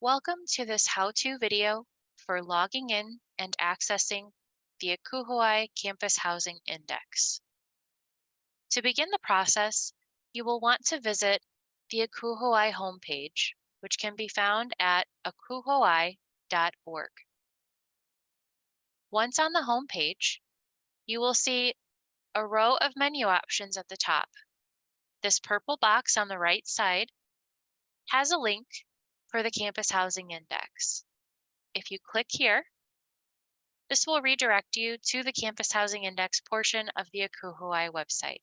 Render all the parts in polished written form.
Welcome to this how-to video for logging in and accessing the ACUHO-I Campus Housing Index. To begin the process, you will want to visit the ACUHO-I homepage, which can be found at ACUHO-I.org. Once on the homepage, you will see a row of menu options at the top. This purple box on the right side has a link for the Campus Housing Index. If you click here, this will redirect you to the Campus Housing Index portion of the ACUHO-I website.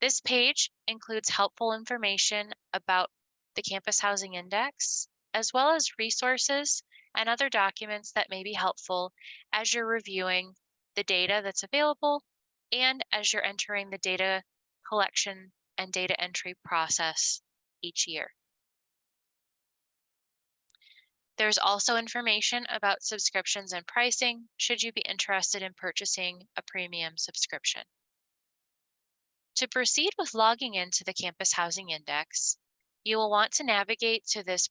This page includes helpful information about the Campus Housing Index, as well as resources and other documents that may be helpful as you're reviewing the data that's available and as you're entering the data collection and data entry process each year. There's also information about subscriptions and pricing should you be interested in purchasing a premium subscription. To proceed with logging into the Campus Housing Index, you will want to navigate to this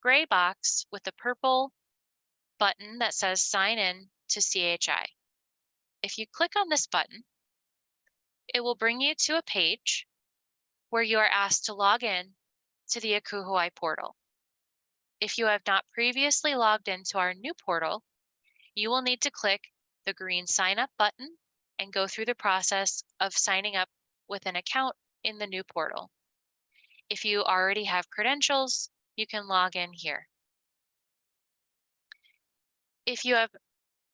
gray box with the purple button that says Sign In to CHI. If you click on this button, it will bring you to a page where you are asked to log in to the ACUHO-I portal. If you have not previously logged into our new portal, you will need to click the green Sign Up button and go through the process of signing up with an account in the new portal. If you already have credentials, you can log in here. If you have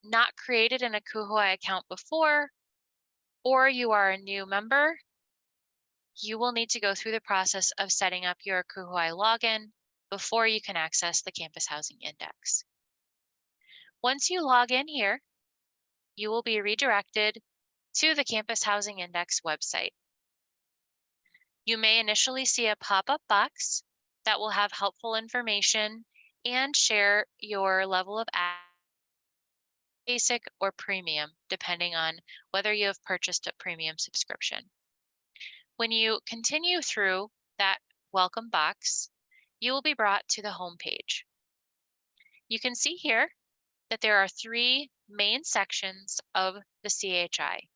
not created an ACUHO-I account before, or you are a new member, you will need to go through the process of setting up your ACUHO-I login before you can access the Campus Housing Index. Once you log in here, you will be redirected to the Campus Housing Index website. You may initially see a pop-up box that will have helpful information and share your level of basic or premium, depending on whether you have purchased a premium subscription. When you continue through that welcome box, you will be brought to the home page. You can see here that there are three main sections of the CHI.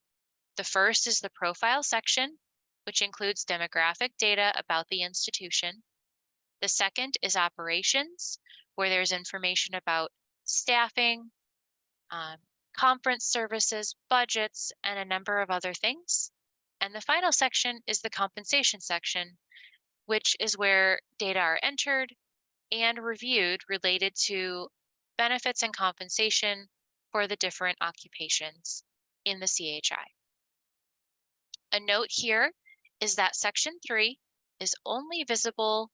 The first is the profile section, which includes demographic data about the institution. The second is operations, where there's information about staffing, conference services, budgets, and a number of other things. And the final section is the compensation section, which is where data are entered and reviewed related to benefits and compensation for the different occupations in the CHI. A note here is that Section 3 is only visible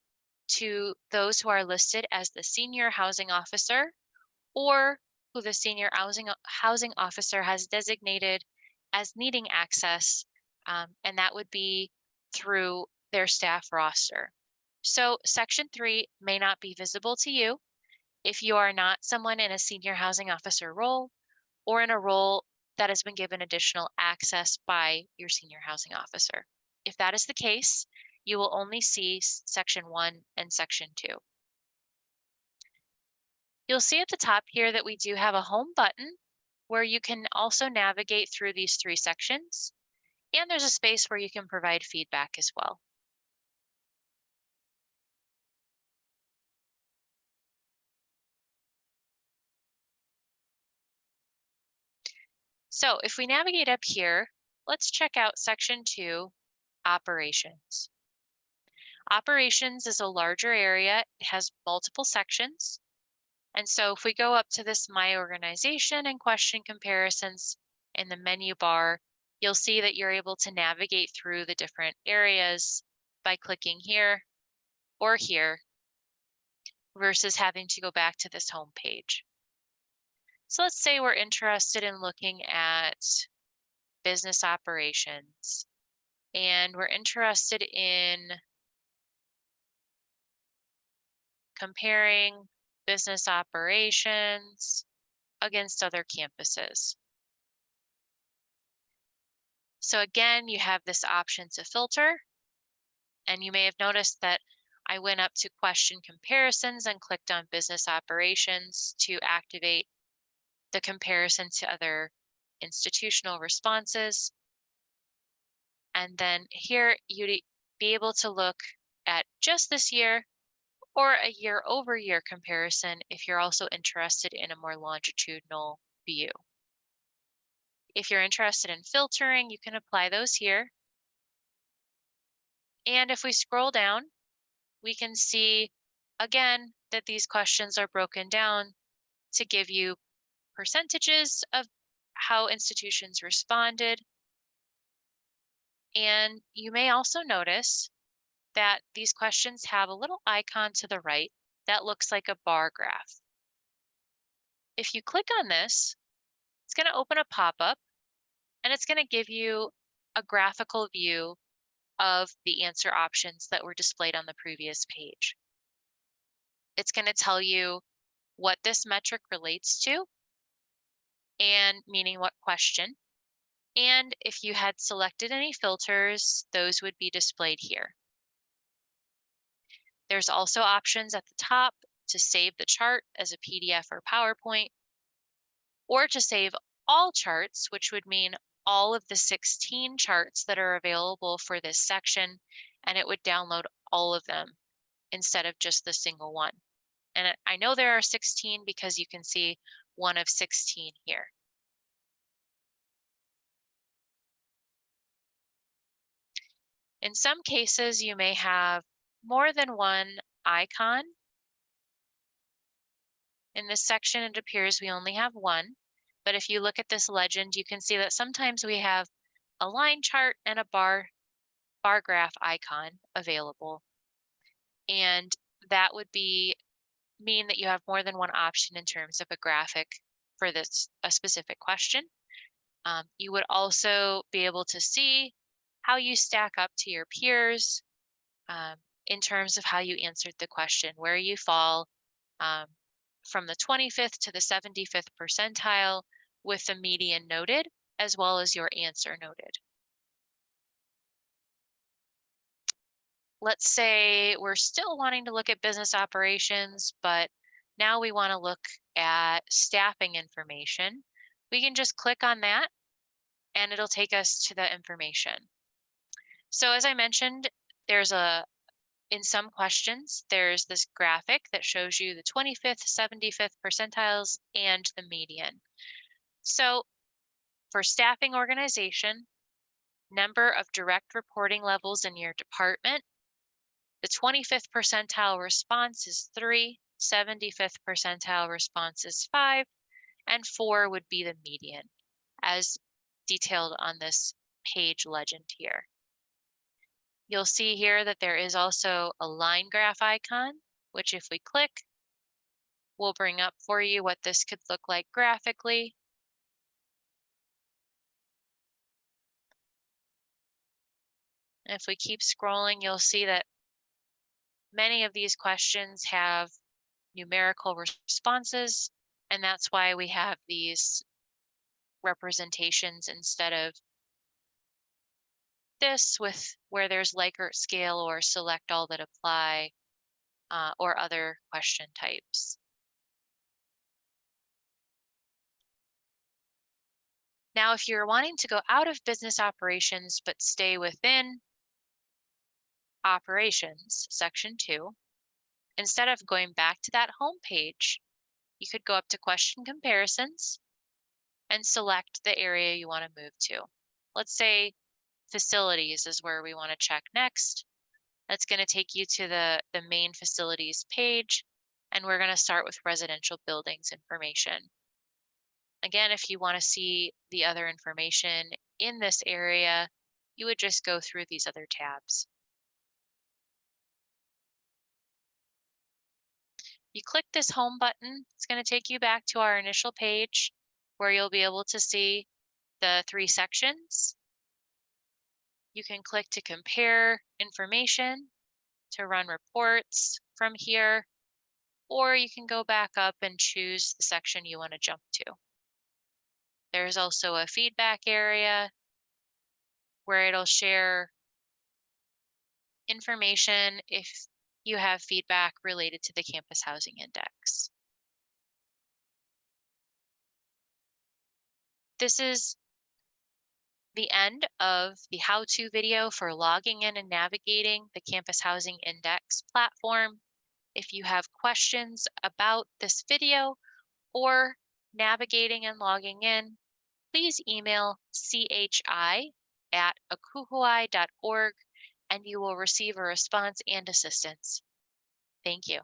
to those who are listed as the senior housing officer or who the senior housing officer has designated as needing access, and that would be through their staff roster. So Section 3 may not be visible to you if you are not someone in a senior housing officer role or in a role that has been given additional access by your senior housing officer. If that is the case, you will only see Section 1 and Section 2. You'll see at the top here that we do have a home button where you can also navigate through these three sections, and there's a space where you can provide feedback as well. So if we navigate up here, let's check out Section 2, Operations. Operations is a larger area. It has multiple sections. And so if we go up to this My Organization and Question Comparisons in the menu bar, you'll see that you're able to navigate through the different areas by clicking here or here versus having to go back to this home page. So let's say we're interested in looking at business operations, and we're interested in comparing business operations against other campuses. So again, you have this option to filter, and you may have noticed that I went up to question comparisons and clicked on business operations to activate the comparison to other institutional responses. And then here you'd be able to look at just this year or a year over year comparison if you're also interested in a more longitudinal view. If you're interested in filtering, you can apply those here. And if we scroll down, we can see again that these questions are broken down to give you percentages of how institutions responded. And you may also notice that these questions have a little icon to the right that looks like a bar graph. If you click on this, it's going to open a pop-up and it's going to give you a graphical view of the answer options that were displayed on the previous page. It's going to tell you what this metric relates to, and meaning what question. And if you had selected any filters, those would be displayed here. There's also options at the top to save the chart as a PDF or PowerPoint, or to save all charts, which would mean all of the 16 charts that are available for this section, and it would download all of them instead of just the single one. And I know there are 16 because you can see one of 16 here. In some cases, you may have more than one icon. In this section, it appears we only have one, but if you look at this legend, you can see that sometimes we have a line chart and a bar graph icon available. And that would mean that you have more than one option in terms of a graphic for a specific question. You would also be able to see how you stack up to your peers in terms of how you answered the question, where you fall from the 25th to the 75th percentile with the median noted, as well as your answer noted. Let's say we're still wanting to look at business operations, but now we want to look at staffing information. We can just click on that and it'll take us to the information. So as I mentioned, in some questions, there's this graphic that shows you the 25th, 75th percentiles and the median. So for staffing organization, number of direct reporting levels in your department, the 25th percentile response is 3, 75th percentile response is 5, and 4 would be the median, as detailed on this page legend here. You'll see here that there is also a line graph icon, which if we click, will bring up for you what this could look like graphically. And if we keep scrolling, you'll see that many of these questions have numerical responses, and that's why we have these representations instead of this with where there's Likert scale or select all that apply or other question types. Now, if you're wanting to go out of business operations but stay within operations, section 2, instead of going back to that home page, you could go up to question comparisons and select the area you want to move to. Let's say facilities is where we want to check next. That's going to take you to the main facilities page, and we're going to start with residential buildings information. Again, if you want to see the other information in this area, you would just go through these other tabs. You click this home button, it's going to take you back to our initial page where you'll be able to see the 3 sections. You can click to compare information, to run reports from here, or you can go back up and choose the section you want to jump to. There's also a feedback area where it'll share information if you have feedback related to the Campus Housing Index. This is the end of the how-to video for logging in and navigating the Campus Housing Index platform. If you have questions about this video or navigating and logging in, please email chi@akuhoi.org and you will receive a response and assistance. Thank you.